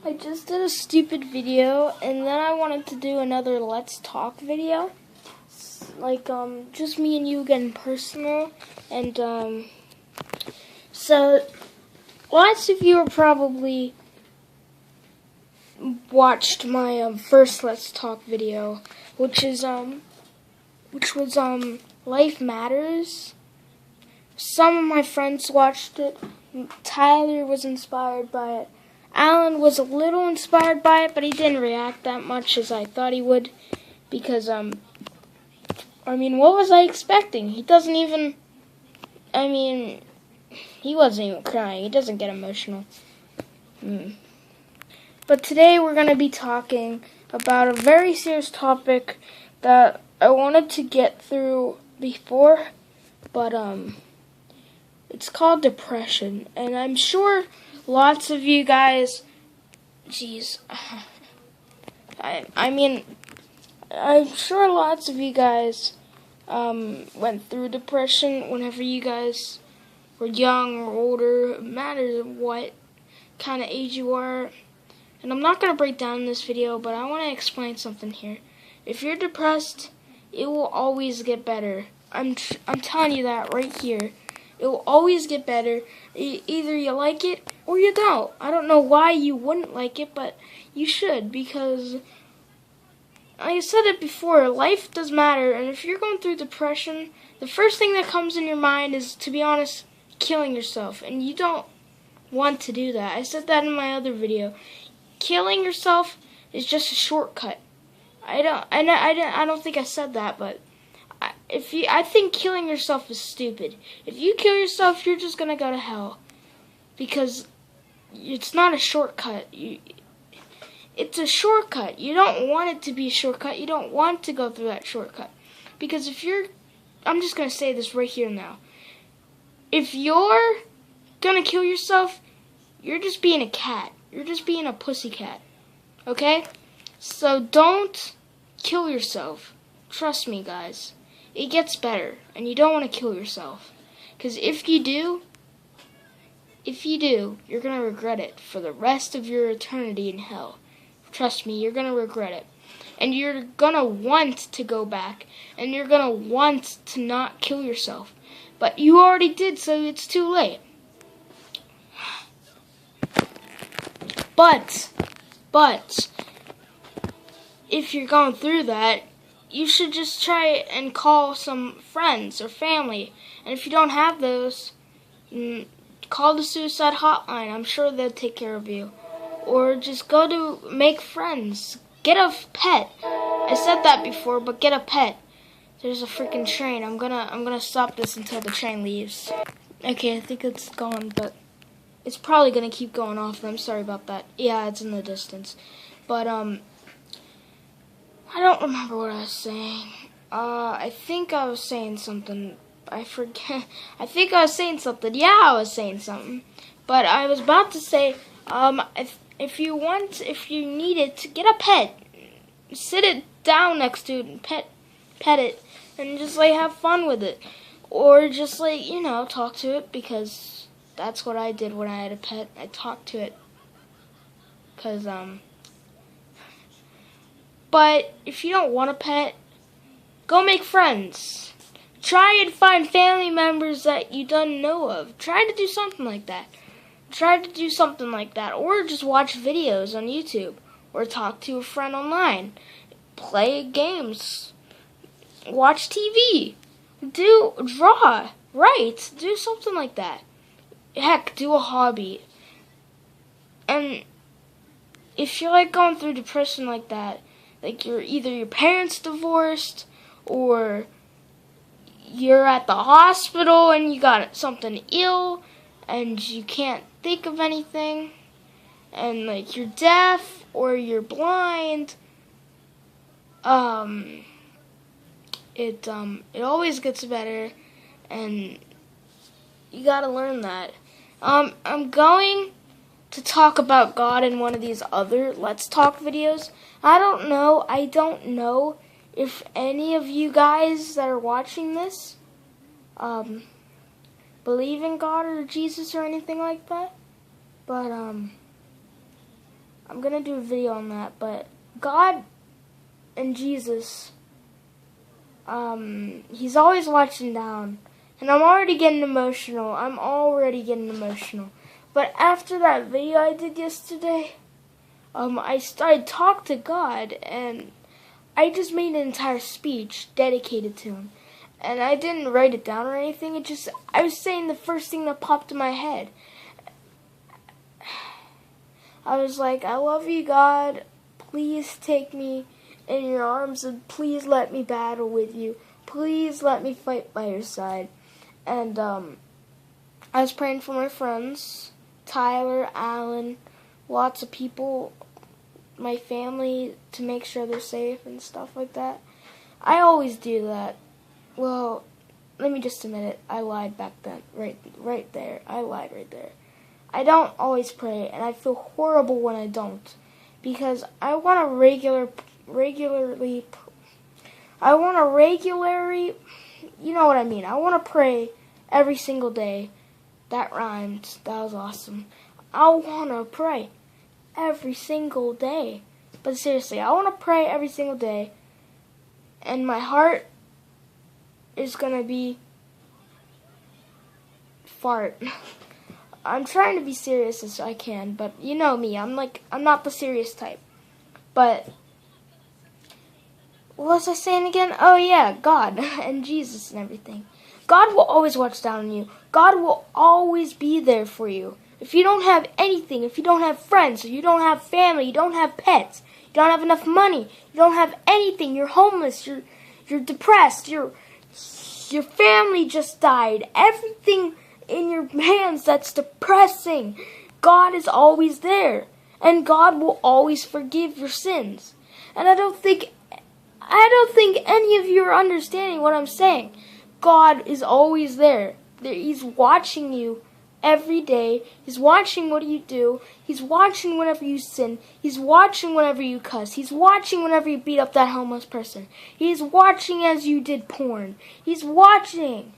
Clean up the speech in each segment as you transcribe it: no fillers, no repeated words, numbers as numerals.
I just did a stupid video, and then I wanted to do another Let's Talk video. Like, just me and you getting personal. And, so, lots of you are probably watched my, first Let's Talk video, which was, Life Matters. Some of my friends watched it. Tyler was inspired by it. Alan was a little inspired by it, but he didn't react that much as I thought he would. Because, what was I expecting? He doesn't even, he wasn't even crying. He doesn't get emotional. But today we're going to be talking about a very serious topic that I wanted to get through before, but, it's called depression, and I'm sure lots of you guys, I'm sure lots of you guys went through depression whenever you guys were young or older. It matters what kind of age you are. And I'm not going to break down this video, but I want to explain something here. If you're depressed, it will always get better. I'm telling you that right here. It will always get better. Either you like it or you don't. I don't know why you wouldn't like it, but you should, because, like I said it before, life does matter, and if you're going through depression, the first thing that comes in your mind is, to be honest, killing yourself, and you don't want to do that. I said that in my other video. Killing yourself is just a shortcut. I don't think I said that, but I think killing yourself is stupid. If you kill yourself, you're just gonna go to hell, because it's not a shortcut. It's a shortcut. You don't want it to be a shortcut. You don't want to go through that shortcut, because I'm just gonna say this right here now. If you're gonna kill yourself, you're just being a cat. You're just being a pussycat. Okay? So don't kill yourself. Trust me, guys. It gets better, and you don't want to kill yourself. Because if you do, you're going to regret it for the rest of your eternity in hell. Trust me, you're going to regret it. And you're going to want to go back, and you're going to want to not kill yourself. But you already did, so it's too late. But, if you're going through that, you should just try and call some friends or family. And if you don't have those, call the suicide hotline. I'm sure they'll take care of you. Or just go to make friends. Get a pet. I said that before, but get a pet. There's a freaking train. I'm gonna stop this until the train leaves. Okay, I think it's gone, but it's probably gonna keep going off. I'm sorry about that. Yeah, it's in the distance. But I don't remember what I was saying. I think I was saying something. I forget. I think I was saying something. Yeah, I was saying something. But I was about to say, if you need it, get a pet. Sit it down next to it and pet it, and just have fun with it, or just talk to it, because that's what I did when I had a pet. I talked to it, because But if you don't want a pet, go make friends. Try and find family members that you don't know of. Try to do something like that. Or just watch videos on YouTube. Or talk to a friend online. Play games. Watch TV. Draw. Write. Do something like that. Heck, do a hobby. And if you're going through depression like that, you're either your parents divorced, or you're at the hospital and you got something ill and you can't think of anything, and you're deaf or you're blind, it always gets better, and you gotta learn that. I'm going to talk about God in one of these other Let's Talk videos. I don't know if any of you guys that are watching this believe in God or Jesus or anything like that. But I'm going to do a video on that, but God and Jesus, he's always watching down. And I'm already getting emotional. But after that video I did yesterday, I talked to God, and I just made an entire speech dedicated to him. And I didn't write it down or anything. I was saying the first thing that popped in my head. I was like, I love you, God. Please take me in your arms, and please let me battle with you. Please let me fight by your side. And I was praying for my friends, Tyler, Alan, lots of people, my family, to make sure they're safe and stuff like that. I always do that. Well, let me just admit it. I lied back then. Right there. I lied right there. I don't always pray, and I feel horrible when I don't, because I want to regularly, you know what I mean. I want to pray every single day. That rhymed. That was awesome. I want to pray every single day. But seriously, I want to pray every single day, and my heart is going to be fart. I'm trying to be serious as I can, but you know me, I'm not the serious type. But what was I saying again? Oh yeah, God and Jesus and everything. God will always watch down on you. God will always be there for you. If you don't have anything, if you don't have friends, if you don't have family, you don't have pets, you don't have enough money, you don't have anything, you're homeless, you're depressed, your family just died, everything in your hands that's depressing, God is always there, and God will always forgive your sins. And I don't think any of you are understanding what I'm saying. God is always there. He's watching you every day. He's watching what you do. He's watching whenever you sin. He's watching whenever you cuss. He's watching whenever you beat up that homeless person. He's watching as you did porn. He's watching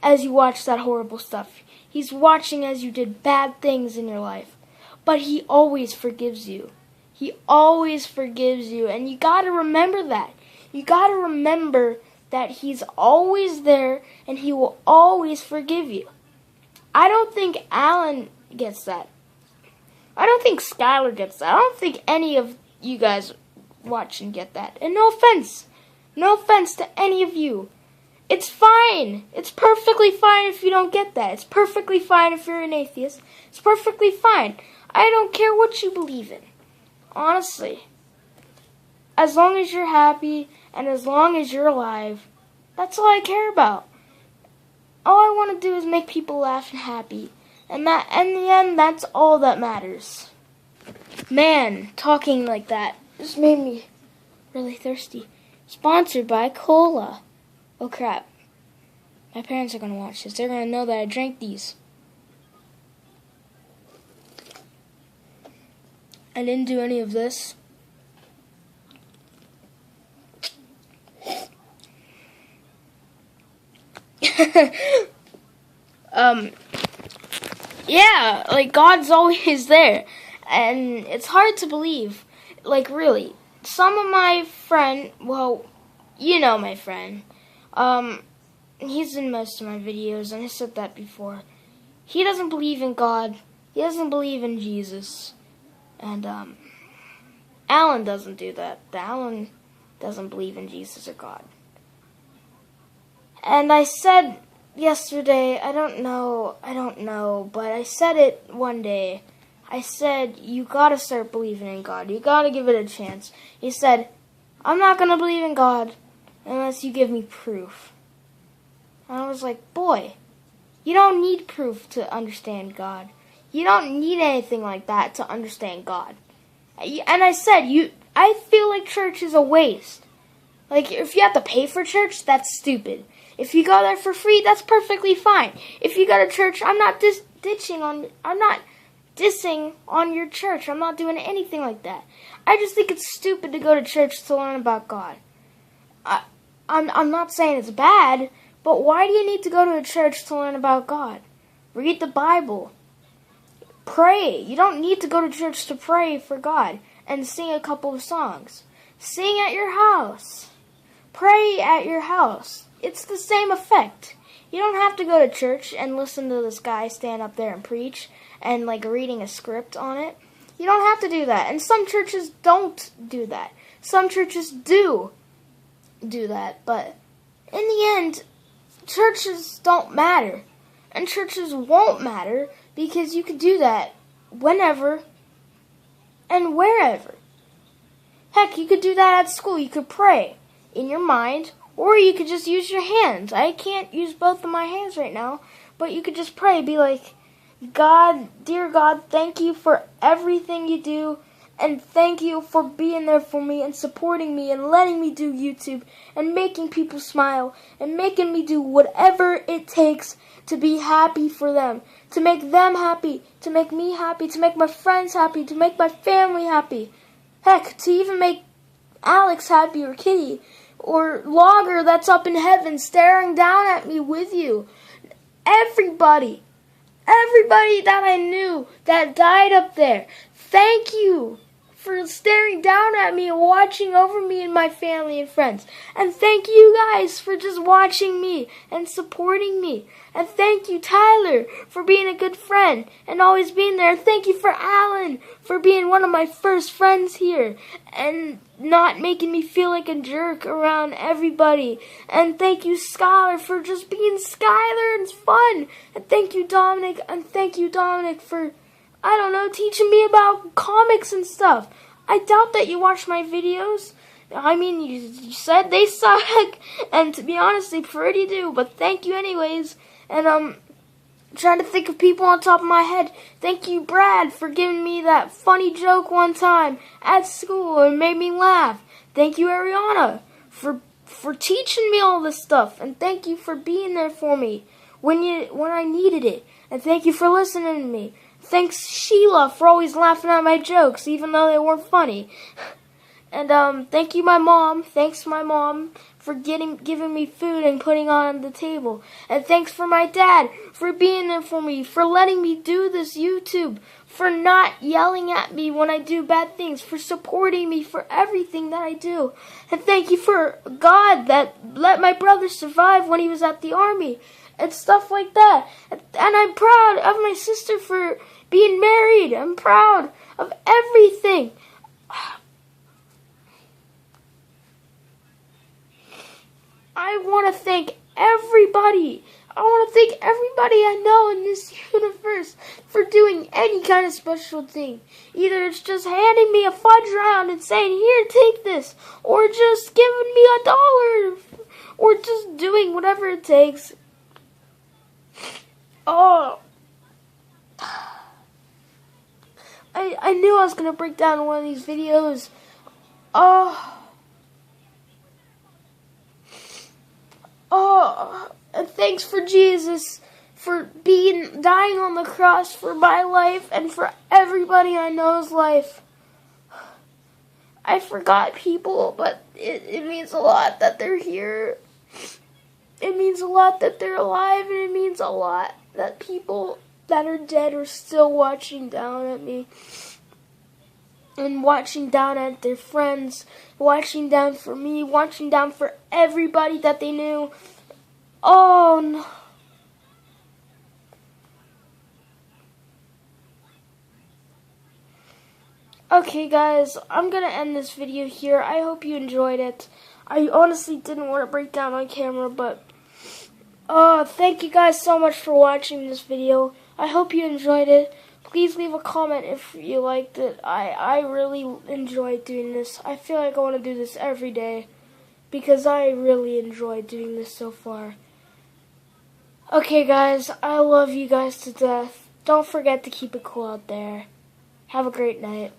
as you watch that horrible stuff. He's watching as you did bad things in your life. But he always forgives you. He always forgives you. And you got to remember that. You got to remember that he's always there and he will always forgive you. I don't think Alan gets that. I don't think Skylar gets that. I don't think any of you guys watching get that. And no offense. No offense to any of you. It's fine. It's perfectly fine if you don't get that. It's perfectly fine if you're an atheist. It's perfectly fine. I don't care what you believe in. Honestly. As long as you're happy and as long as you're alive, that's all I care about. All I want to do is make people laugh and happy. And that, in the end, that's all that matters. Man, talking like that just made me really thirsty. Sponsored by Cola. Oh crap. My parents are going to watch this. They're going to know that I drank these. I didn't do any of this. Yeah, like God's always there. And it's hard to believe. Like really. Some of my friend, well, you know my friend. He's in most of my videos, and I said that before. He doesn't believe in God. He doesn't believe in Jesus. And, Alan doesn't do that. Alan doesn't believe in Jesus or God. And I said yesterday, I don't know, but I said it one day. I said, you gotta start believing in God. You gotta give it a chance. He said, I'm not gonna believe in God unless you give me proof. And I was like, boy, you don't need proof to understand God. You don't need anything like that to understand God. And I said, I feel like church is a waste. Like, if you have to pay for church, that's stupid. If you go there for free, that's perfectly fine. If you go to church, I'm not dissing on your church. I'm not doing anything like that. I just think it's stupid to go to church to learn about God. I'm not saying it's bad, but why do you need to go to a church to learn about God? Read the Bible. Pray. You don't need to go to church to pray for God and sing a couple of songs. Sing at your house. Pray at your house. It's the same effect. You don't have to go to church and listen to this guy stand up there and preach and like reading a script on it. You don't have to do that. And some churches don't do that. Some churches do that. But in the end, churches don't matter. And churches won't matter because you could do that whenever and wherever. Heck, you could do that at school. You could pray in your mind, or you could just use your hands. I can't use both of my hands right now, but you could just pray. Be like, God, dear God, thank you for everything you do, and thank you for being there for me and supporting me and letting me do YouTube and making people smile and making me do whatever it takes to be happy for them, to make them happy, to make me happy, to make my friends happy, to make my family happy. Heck, to even make Alex happy or Kitty or Logger that's up in heaven staring down at me with you. Everybody that I knew that died up there, thank you for staring down at me and watching over me and my family and friends. And thank you guys for just watching me and supporting me. And thank you, Tyler, for being a good friend and always being there. And thank you for Alan for being one of my first friends here and not making me feel like a jerk around everybody. And thank you, Skylar, for just being Skylar and it's fun. And thank you, Dominic. And thank you, Dominic, for, I don't know, teaching me about comics and stuff. I doubt that you watch my videos. I mean, you said they suck. And to be honest, they pretty do. But thank you anyways. And trying to think of people on top of my head. Thank you, Brad, for giving me that funny joke one time at school and made me laugh. Thank you, Ariana, for teaching me all this stuff. And thank you for being there for me when I needed it. And thank you for listening to me. Thanks, Sheila, for always laughing at my jokes, even though they weren't funny. And thank you, my mom. Thanks, my mom, for giving me food and putting on the table. And thanks for my dad for being there for me, for letting me do this YouTube, for not yelling at me when I do bad things, for supporting me for everything that I do. And thank you for God that let my brother survive when he was at the army and stuff like that. And I'm proud of my sister for being married. I'm proud of everything. I want to thank everybody. I want to thank everybody I know in this universe for doing any kind of special thing. Either it's just handing me a fudge round and saying, here, take this. Or just giving me $1. Or just doing whatever it takes. Oh. I knew I was going to break down in one of these videos. Oh. Oh, and thanks for Jesus for dying on the cross for my life and for everybody I know's life. I forgot people, but it means a lot that they're here. It means a lot that they're alive, and it means a lot that people that are dead are still watching down at me. And watching down at their friends, watching down for me, watching down for everybody that they knew. Oh, no. Okay, guys, I'm going to end this video here. I hope you enjoyed it. I honestly didn't want to break down on camera, but thank you guys so much for watching this video. I hope you enjoyed it. Please leave a comment if you liked it. I really enjoyed doing this. I feel like I want to do this every day because I really enjoyed doing this so far. Okay, guys, I love you guys to death. Don't forget to keep it cool out there. Have a great night.